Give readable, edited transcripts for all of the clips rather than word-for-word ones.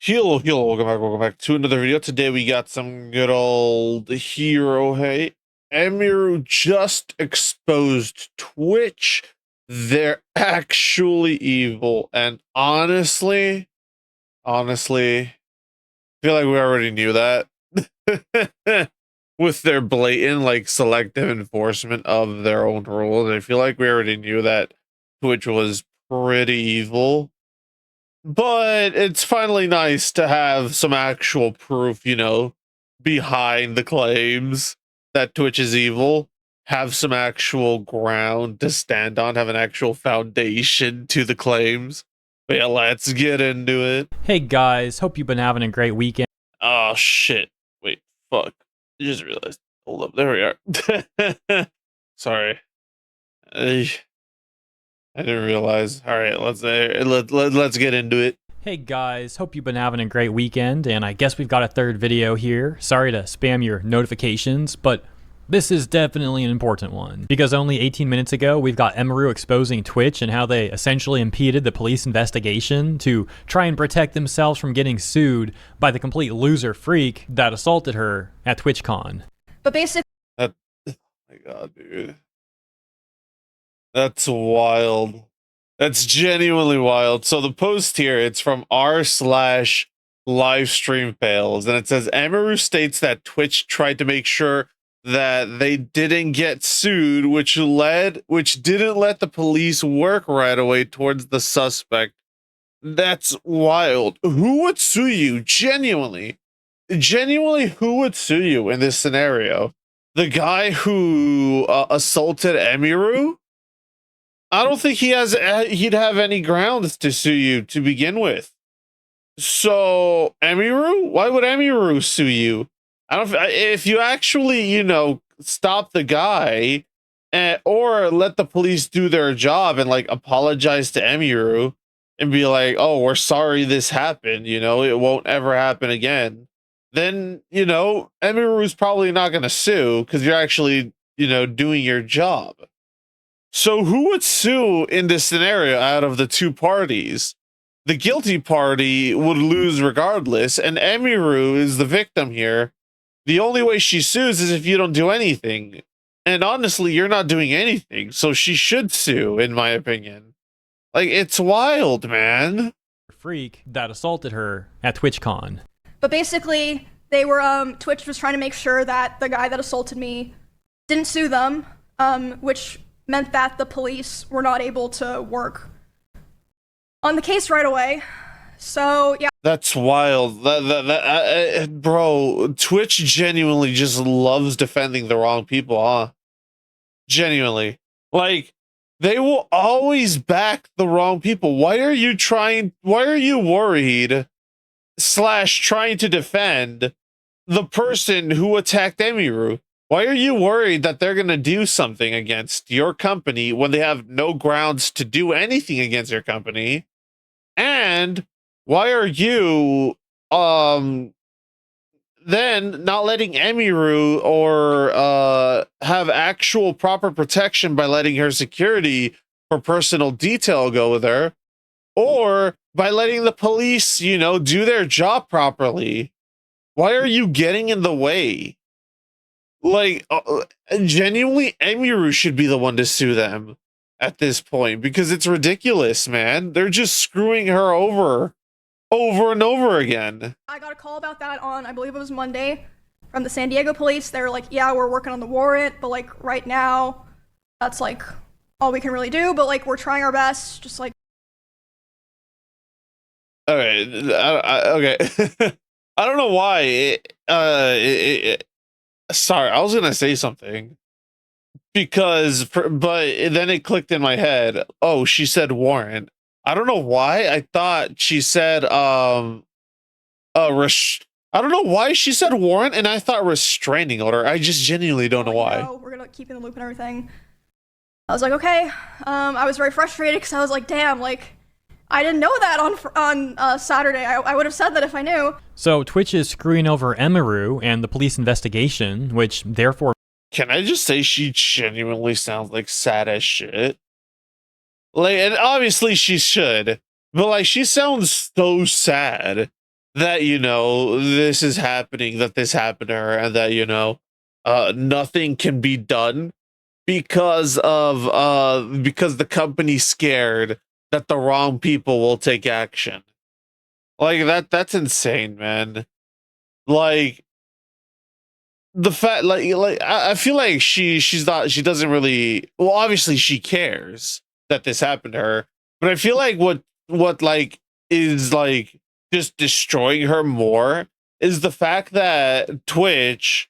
Hello, welcome back to another video. Today we got some good old hero hate. Emuri just exposed Twitch. They're actually evil. And honestly, I feel like we already knew that. With their blatant, like, selective enforcement of their own rules. I feel like we already knew that Twitch was pretty evil. But it's finally nice to have some actual proof, behind the claims that Twitch is evil. Have some actual ground to stand on, have an actual foundation to the claims. But yeah, let's get into it. Hey guys, hope you've been having a great weekend. Oh shit. Wait, fuck. I just realized. Hold up, there we are. Sorry. I didn't realize. All right, let's get into it. Hey guys, hope you've been having a great weekend, and I guess we've got a third video here. Sorry to spam your notifications, but this is definitely an important one. Because only 18 minutes ago, we've got Emuri exposing Twitch and how they essentially impeded the police investigation to try and protect themselves from getting sued by the complete loser freak that assaulted her at TwitchCon. But basically, Oh my god, dude. That's wild. That's genuinely wild. So the post here, it's from r/livestream fails, and it says Emuri states that Twitch tried to make sure that they didn't get sued, which didn't let the police work right away towards the suspect. That's wild. Who would sue you? Genuinely, who would sue you in this scenario? The guy who assaulted Emuri? I don't think he'd have any grounds to sue you to begin with. So Emuri, why would Emuri sue you? If you actually, stop the guy or let the police do their job and like apologize to Emuri and be like, oh, we're sorry this happened, it won't ever happen again. Then, Emuri's probably not going to sue because you're actually, doing your job. So who would sue in this scenario out of the two parties? The guilty party would lose regardless, and Emuri is the victim here. The only way she sues is if you don't do anything. And honestly, you're not doing anything, so she should sue, in my opinion. Like, it's wild, man. Freak that assaulted her at TwitchCon. but basically, they were, Twitch was trying to make sure that the guy that assaulted me didn't sue them, which meant that the police were not able to work on the case right away. So, yeah. That's wild. Bro, Twitch genuinely just loves defending the wrong people, huh? Genuinely. Like, they will always back the wrong people. Why are you worried / trying to defend the person who attacked Emuri? Why are you worried that they're going to do something against your company when they have no grounds to do anything against your company? And why are you then not letting Emuri or have actual proper protection by letting her security for personal detail go with her, or by letting the police, do their job properly? Why are you getting in the way? Like, genuinely, Emuri should be the one to sue them at this point, because it's ridiculous, man. They're just screwing her over and over again. I got a call about that on, I believe it was Monday, from the San Diego police. They were like, yeah, we're working on the warrant, but like right now, that's like all we can really do, but like we're trying our best, just like. Okay, okay. I don't know why. Sorry, I was gonna say something but then it clicked in my head. Oh, she said warrant. I don't know why. I thought she said I don't know why she said warrant, and I thought restraining order. I just genuinely don't know why. We're gonna keep in the loop and everything. I was like, okay. I was very frustrated because I was like, damn, like I didn't know that on Saturday. I would have said that if I knew. So Twitch is screwing over Emuri and the police investigation, which therefore. Can I just say she genuinely sounds like sad as shit? Like, and obviously she should, but like she sounds so sad. that, you know, this is happening, that this happened to her, and that, you know, nothing can be done because the company's scared that the wrong people will take action. Like that's insane, man. Like the fact, like I feel like she doesn't really, well, obviously she cares that this happened to her, but I feel like what like is like just destroying her more is the fact that Twitch,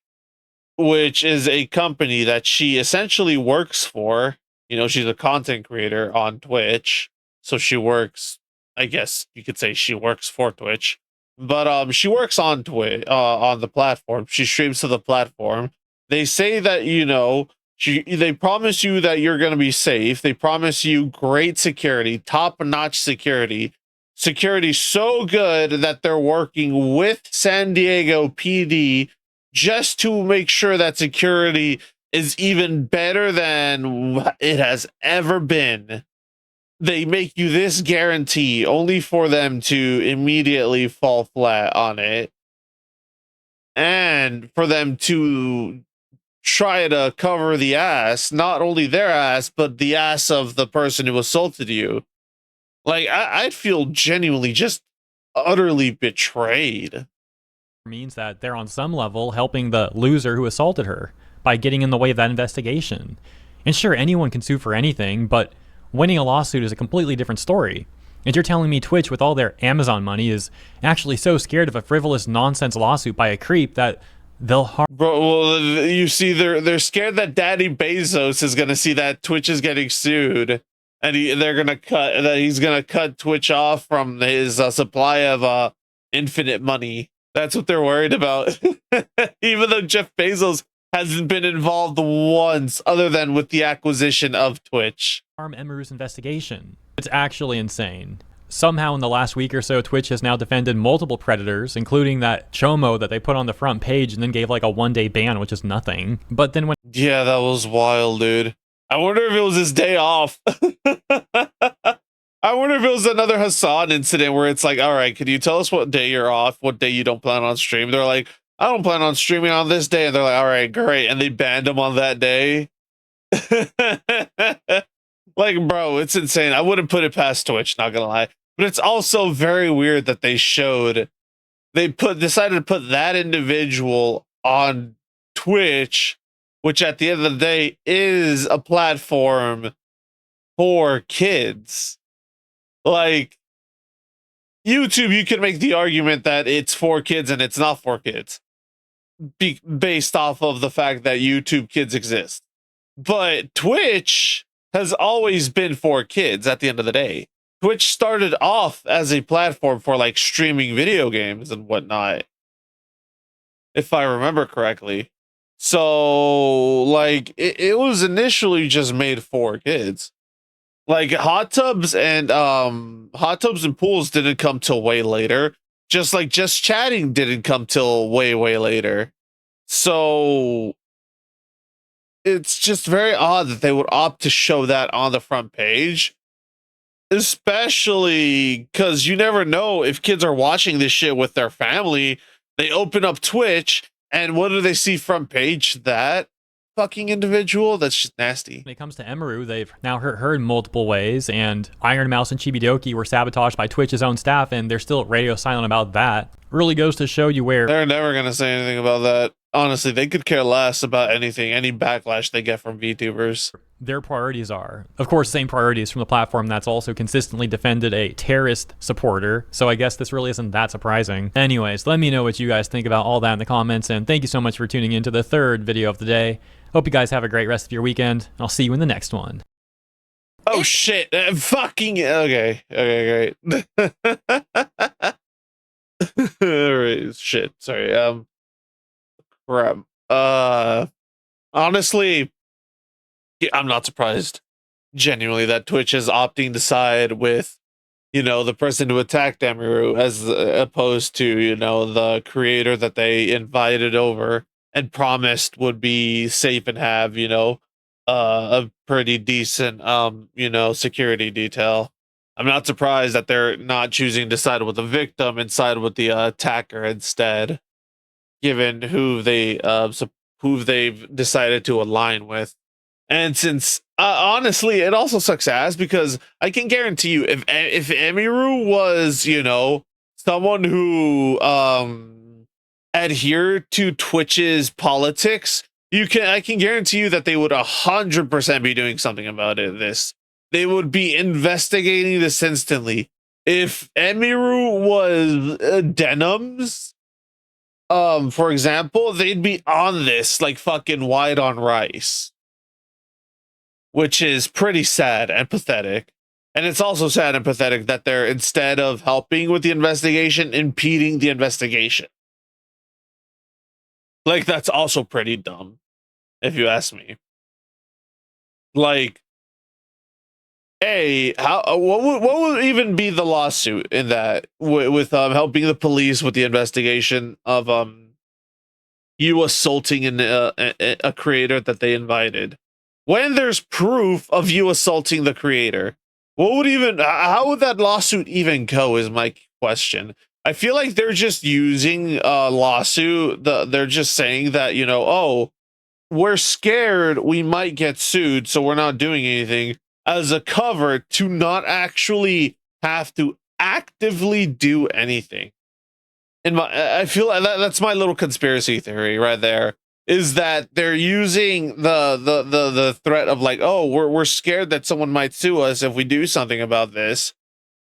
which is a company that she essentially works for. You know, she's a content creator on Twitch, so she works. I guess you could say she works for Twitch, but she works on Twitch, on the platform. She streams to the platform. They say that, you know, they promise you that you're gonna be safe. They promise you great security, top notch security. Security so good that they're working with San Diego PD just to make sure that security is even better than what it has ever been. They make you this guarantee only for them to immediately fall flat on it, and for them to try to cover the ass, not only their ass, but the ass of the person who assaulted you. Like, I'd feel genuinely just utterly betrayed. Means that they're on some level helping the loser who assaulted her by getting in the way of that investigation. And sure, anyone can sue for anything, but winning a lawsuit is a completely different story. And you're telling me Twitch, with all their Amazon money, is actually so scared of a frivolous nonsense lawsuit by a creep that they'll harm. Bro, well, you see, they're scared that Daddy Bezos is gonna see that Twitch is getting sued, and he's gonna cut Twitch off from his supply of infinite money. That's what they're worried about. Even though Jeff Bezos hasn't been involved once, other than with the acquisition of Twitch. Emuru's investigation. It's actually insane. Somehow in the last week or so, Twitch has now defended multiple predators, including that Chomo that they put on the front page and then gave like a 1-day ban, which is nothing. But then when— yeah, that was wild, dude. I wonder if it was his day off. I wonder if it was another Hassan incident where it's like, all right, can you tell us what day you're off, what day you don't plan on streaming? They're like, I don't plan on streaming on this day. And they're like, all right, great. And they banned him on that day. Like, bro, it's insane. I wouldn't put it past Twitch, not gonna lie. But it's also very weird that decided to put that individual on Twitch, which at the end of the day is a platform for kids. Like, YouTube, you can make the argument that it's for kids and it's not for kids, based off of the fact that YouTube Kids exist. But Twitch has always been for kids at the end of the day. Twitch started off as a platform for like streaming video games and whatnot, if I remember correctly. So, like, it was initially just made for kids. Like, hot tubs and pools didn't come till way later. Just like just chatting didn't come till way later. So it's just very odd that they would opt to show that on the front page, especially because you never know if kids are watching this shit with their family. They open up Twitch and what do they see front page? That fucking individual? That's just nasty. When it comes to Emuru, they've now heard multiple ways, and Iron Mouse and Chibidoki were sabotaged by Twitch's own staff, and they're still radio silent about that. Really goes to show you where they're never gonna say anything about that. Honestly, they could care less about anything, any backlash they get from VTubers. Their priorities are, of course, same priorities from the platform that's also consistently defended a terrorist supporter, so I guess this really isn't that surprising. Anyways, let me know what you guys think about all that in the comments, and thank you so much for tuning in to the third video of the day. Hope you guys have a great rest of your weekend. I'll see you in the next one. Oh shit! Fucking okay, great. Alright, shit. Sorry. Crap. Honestly, I'm not surprised. Genuinely, that Twitch is opting to side with, you know, the person who attacked Emuru as opposed to, you know, the creator that they invited over and promised would be safe and have, you know, a pretty decent, you know, security detail. I'm not surprised that they're not choosing to side with the victim and side with the attacker instead, given who they've decided to align with. And since honestly, it also sucks ass because I can guarantee you, if Emuru was, you know, someone who adhered to Twitch's politics, I can guarantee you that they would 100% be doing something about it. They would be investigating this instantly. If Emuru was Denims, for example, they'd be on this like fucking white on rice, which is pretty sad and pathetic. And it's also sad and pathetic that they're, instead of helping with the investigation, impeding the investigation. Like, that's also pretty dumb, if you ask me. Like, what would even be the lawsuit in that with helping the police with the investigation of you assaulting a creator that they invited, when there's proof of you assaulting the creator? How would that lawsuit even go is my question. I feel like they're just using a lawsuit. They're just saying that, you know, oh, we're scared we might get sued, so we're not doing anything, as a cover to not actually have to actively do anything. I feel like that's my little conspiracy theory right there, is that they're using the threat of like, oh, we're scared that someone might sue us if we do something about this,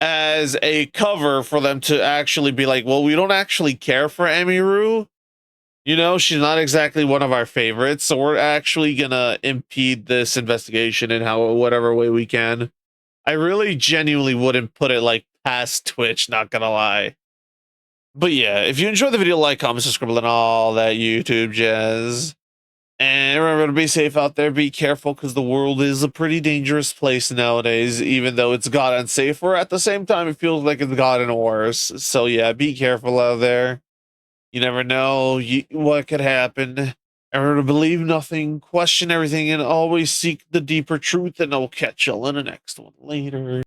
as a cover for them to actually be like, well, we don't actually care for Emuru. You know, she's not exactly one of our favorites, so we're actually gonna impede this investigation in whatever way we can. I really genuinely wouldn't put it like past Twitch, not gonna lie. But yeah, if you enjoyed the video, like, comment, subscribe, and all that YouTube jazz. And remember to be safe out there, be careful, because the world is a pretty dangerous place nowadays, even though it's gotten safer. At the same time, it feels like it's gotten worse. So yeah, be careful out there. You never know what could happen. Remember to believe nothing, question everything, and always seek the deeper truth. And I'll catch y'all in the next one later.